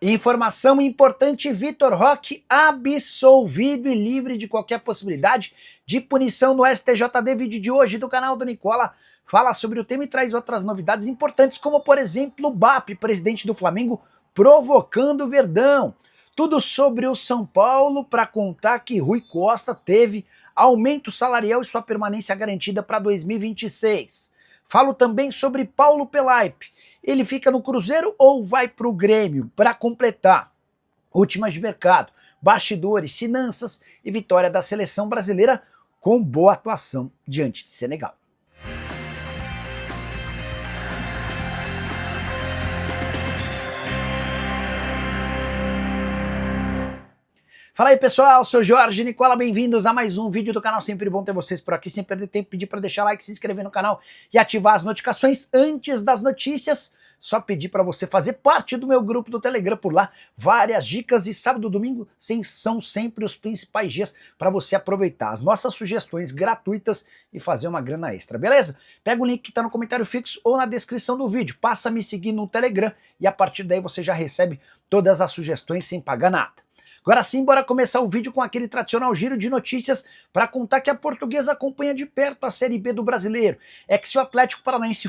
Informação importante: Vitor Roque absolvido e livre de qualquer possibilidade de punição no STJD. Vídeo de hoje do canal do Nicola fala sobre o tema e traz outras novidades importantes, como por exemplo o BAP, presidente do Flamengo, provocando o Verdão. Tudo sobre o São Paulo para contar que Rui Costa teve aumento salarial e sua permanência garantida para 2026. Falo também sobre Paulo Pelaipe. Ele fica no Cruzeiro ou vai para o Grêmio? Para completar, últimas de mercado, bastidores, finanças e vitória da seleção brasileira com boa atuação diante de Senegal. Fala aí pessoal, sou Jorge Nicola, bem-vindos a mais um vídeo do canal. Sempre bom ter vocês por aqui, sem perder tempo, pedir para deixar like, se inscrever no canal e ativar as notificações antes das notícias. Só pedir para você fazer parte do meu grupo do Telegram por lá, várias dicas, e sábado e domingo são sempre os principais dias para você aproveitar as nossas sugestões gratuitas e fazer uma grana extra, beleza? Pega o link que está no comentário fixo ou na descrição do vídeo, passa a me seguir no Telegram e a partir daí você já recebe todas as sugestões sem pagar nada. Agora sim, bora começar o vídeo com aquele tradicional giro de notícias para contar que a Portuguesa acompanha de perto a Série B do Brasileiro. É que se o Atlético Paranaense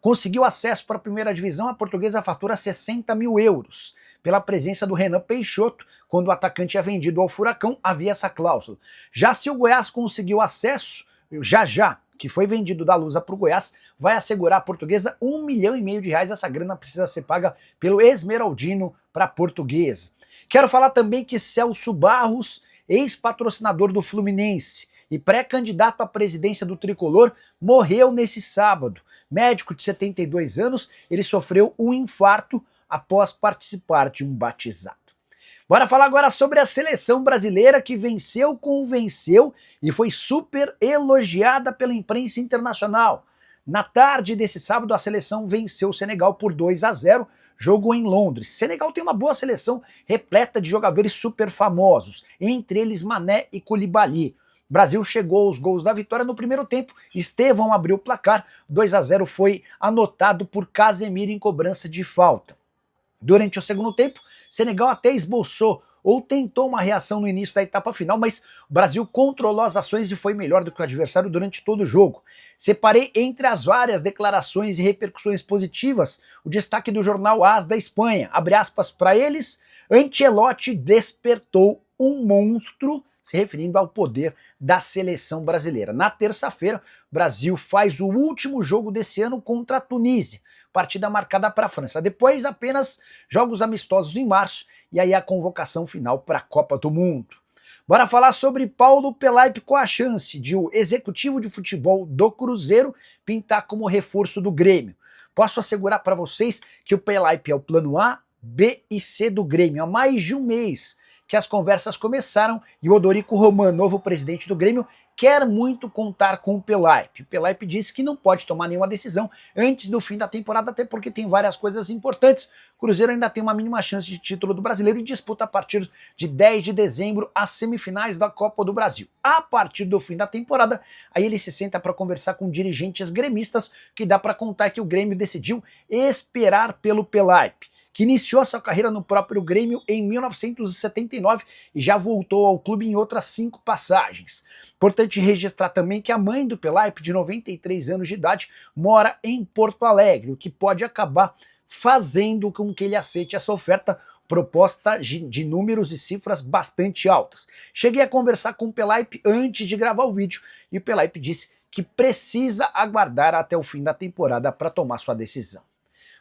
conseguiu acesso para a primeira divisão, a Portuguesa fatura 60 mil euros. Pela presença do Renan Peixoto, quando o atacante é vendido ao Furacão, havia essa cláusula. Já se o Goiás conseguiu acesso, que foi vendido da Lusa para o Goiás, vai assegurar a Portuguesa R$1,5 milhão. Essa grana precisa ser paga pelo Esmeraldino para a Portuguesa. Quero falar também que Celso Barros, ex-patrocinador do Fluminense e pré-candidato à presidência do Tricolor, morreu nesse sábado. Médico de 72 anos, ele sofreu um infarto após participar de um batizado. Bora falar agora sobre a seleção brasileira que convenceu e foi super elogiada pela imprensa internacional. Na tarde desse sábado, a seleção venceu o Senegal por 2-0, jogo em Londres. Senegal tem uma boa seleção repleta de jogadores super famosos, entre eles Mané e Koulibaly. O Brasil chegou aos gols da vitória no primeiro tempo, Estevão abriu o placar, 2-0 foi anotado por Casemiro em cobrança de falta. Durante o segundo tempo, Senegal até esboçou ou tentou uma reação no início da etapa final, mas o Brasil controlou as ações e foi melhor do que o adversário durante todo o jogo. Separei entre as várias declarações e repercussões positivas o destaque do jornal AS da Espanha. Abre aspas para eles: Ancelotti despertou um monstro, se referindo ao poder da seleção brasileira. Na terça-feira, o Brasil faz o último jogo desse ano contra a Tunísia, partida marcada para a França. Depois, apenas jogos amistosos em março e aí a convocação final para a Copa do Mundo. Bora falar sobre Paulo Pelaipe, com a chance de o executivo de futebol do Cruzeiro pintar como reforço do Grêmio. Posso assegurar para vocês que o Pelaipe é o plano A, B e C do Grêmio. Há mais de um mês que as conversas começaram e o Odorico Roman, novo presidente do Grêmio, quer muito contar com o Pelaipe. O Pelaipe disse que não pode tomar nenhuma decisão antes do fim da temporada, até porque tem várias coisas importantes. O Cruzeiro ainda tem uma mínima chance de título do Brasileiro e disputa a partir de 10 de dezembro as semifinais da Copa do Brasil. A partir do fim da temporada, aí ele se senta para conversar com dirigentes gremistas, que dá para contar que o Grêmio decidiu esperar pelo Pelaipe, que iniciou sua carreira no próprio Grêmio em 1979 e já voltou ao clube em outras 5 passagens. Importante registrar também que a mãe do Pelaipe, de 93 anos de idade, mora em Porto Alegre, o que pode acabar fazendo com que ele aceite essa oferta proposta de números e cifras bastante altas. Cheguei a conversar com o Pelaipe antes de gravar o vídeo e o Pelaipe disse que precisa aguardar até o fim da temporada para tomar sua decisão.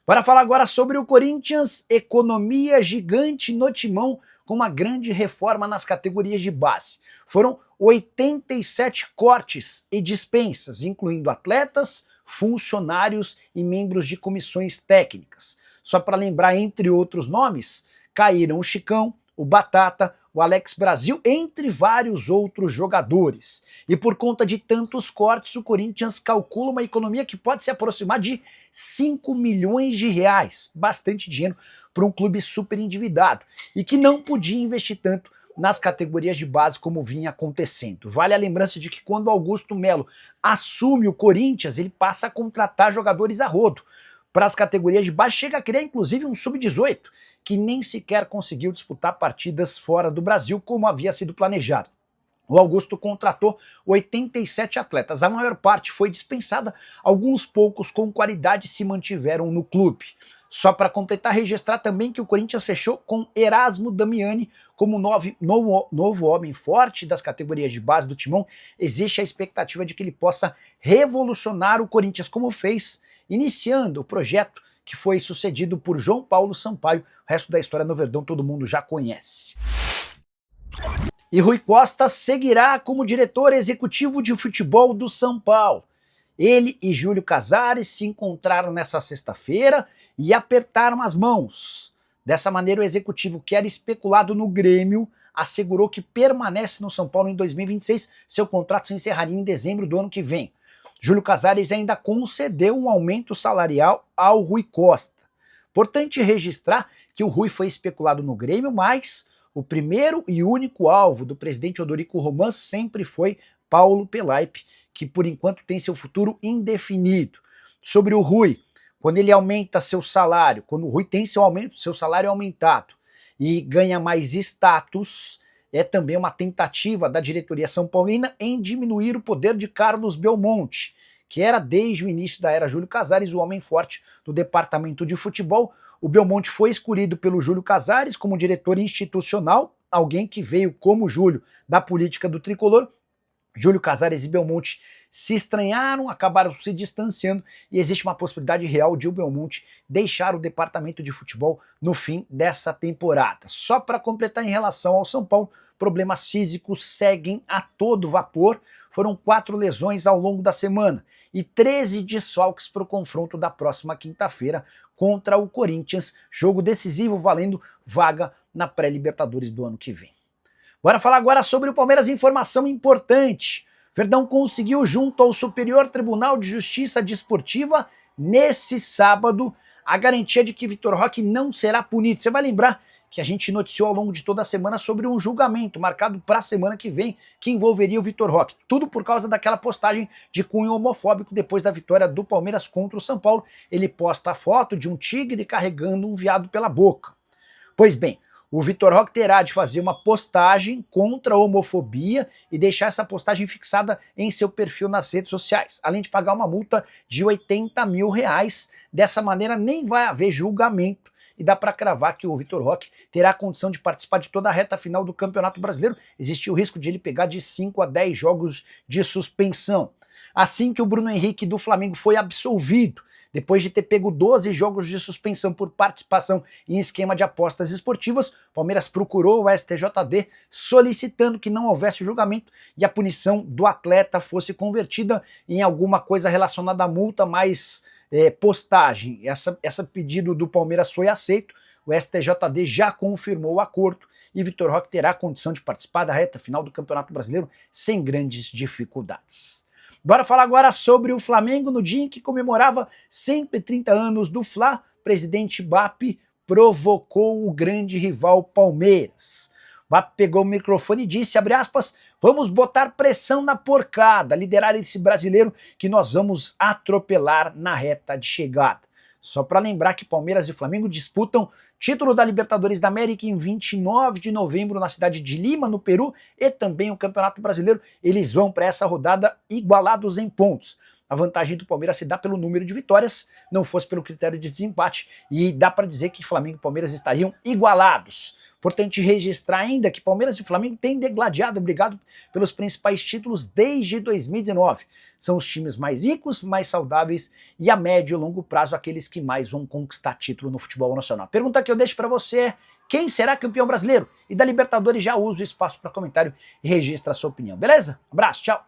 Bora falar agora sobre o Corinthians, economia gigante no timão, com uma grande reforma nas categorias de base. Foram 87 cortes e dispensas, incluindo atletas, funcionários e membros de comissões técnicas. Só para lembrar, entre outros nomes, caíram o Chicão, o Batata, o Alex Brasil, entre vários outros jogadores. E por conta de tantos cortes, o Corinthians calcula uma economia que pode se aproximar de R$5 milhões, bastante dinheiro para um clube super endividado e que não podia investir tanto nas categorias de base como vinha acontecendo. Vale a lembrança de que quando Augusto Melo assume o Corinthians, ele passa a contratar jogadores a rodo. para as categorias de base, chega a criar inclusive um sub-18, que nem sequer conseguiu disputar partidas fora do Brasil como havia sido planejado. O Augusto contratou 87 atletas, a maior parte foi dispensada, alguns poucos com qualidade se mantiveram no clube. Só para completar, registrar também que o Corinthians fechou com Erasmo Damiani como novo homem forte das categorias de base do Timão. Existe a expectativa de que ele possa revolucionar o Corinthians, como fez, iniciando o projeto que foi sucedido por João Paulo Sampaio. O resto da história no Verdão todo mundo já conhece. E Rui Costa seguirá como diretor executivo de futebol do São Paulo. Ele e Júlio Casares se encontraram nessa sexta-feira e apertaram as mãos. Dessa maneira, o executivo, que era especulado no Grêmio, assegurou que permanece no São Paulo em 2026. Seu contrato se encerraria em dezembro do ano que vem. Júlio Casares ainda concedeu um aumento salarial ao Rui Costa. Importante registrar que o Rui foi especulado no Grêmio, mas o primeiro e único alvo do presidente Odorico Roman sempre foi Paulo Pelaipe, que por enquanto tem seu futuro indefinido. Sobre o Rui, quando ele aumenta seu salário, quando o Rui tem seu salário aumentado e ganha mais status, é também uma tentativa da diretoria são paulina em diminuir o poder de Carlos Belmonte, que era desde o início da era Júlio Casares o homem forte do departamento de futebol. O Belmonte foi escolhido pelo Júlio Casares como diretor institucional, alguém que veio como Júlio da política do tricolor. Júlio Casares e Belmonte se estranharam, acabaram se distanciando e existe uma possibilidade real de o Belmonte deixar o departamento de futebol no fim dessa temporada. Só para completar em relação ao São Paulo, problemas físicos seguem a todo vapor. Foram 4 lesões ao longo da semana e 13 desfalques para o confronto da próxima quinta-feira contra o Corinthians, jogo decisivo valendo vaga na pré-Libertadores do ano que vem. Bora falar agora sobre o Palmeiras, informação importante. Verdão conseguiu, junto ao Superior Tribunal de Justiça Desportiva, nesse sábado, a garantia de que Vitor Roque não será punido. Você vai lembrar que a gente noticiou ao longo de toda a semana sobre um julgamento marcado para a semana que vem, que envolveria o Vitor Roque. Tudo por causa daquela postagem de cunho homofóbico depois da vitória do Palmeiras contra o São Paulo. Ele posta a foto de um tigre carregando um veado pela boca. Pois bem, o Vitor Roque terá de fazer uma postagem contra a homofobia e deixar essa postagem fixada em seu perfil nas redes sociais, além de pagar uma multa de R$80 mil. Dessa maneira nem vai haver julgamento e dá para cravar que o Vitor Roque terá a condição de participar de toda a reta final do Campeonato Brasileiro. Existe o risco de ele pegar de 5 a 10 jogos de suspensão. Assim que o Bruno Henrique do Flamengo foi absolvido, depois de ter pego 12 jogos de suspensão por participação em esquema de apostas esportivas, o Palmeiras procurou o STJD solicitando que não houvesse julgamento e a punição do atleta fosse convertida em alguma coisa relacionada à multa mais postagem. Esse pedido do Palmeiras foi aceito, o STJD já confirmou o acordo e Vitor Roque terá a condição de participar da reta final do Campeonato Brasileiro sem grandes dificuldades. Bora falar agora sobre o Flamengo. No dia em que comemorava 130 anos do Fla, presidente BAP provocou o grande rival Palmeiras. BAP pegou o microfone e disse, abre aspas, vamos botar pressão na porcada, liderar esse brasileiro que nós vamos atropelar na reta de chegada. Só para lembrar que Palmeiras e Flamengo disputam título da Libertadores da América em 29 de novembro na cidade de Lima, no Peru, e também o Campeonato Brasileiro. Eles vão para essa rodada igualados em pontos. A vantagem do Palmeiras se dá pelo número de vitórias, não fosse pelo critério de desempate, e dá para dizer que Flamengo e Palmeiras estariam igualados. Importante registrar ainda que Palmeiras e Flamengo têm degladiado, brigado pelos principais títulos desde 2019. São os times mais ricos, mais saudáveis e a médio e longo prazo aqueles que mais vão conquistar título no futebol nacional. A pergunta que eu deixo para você é, quem será campeão brasileiro? E da Libertadores já usa o espaço para comentário e registra a sua opinião, beleza? Abraço, tchau!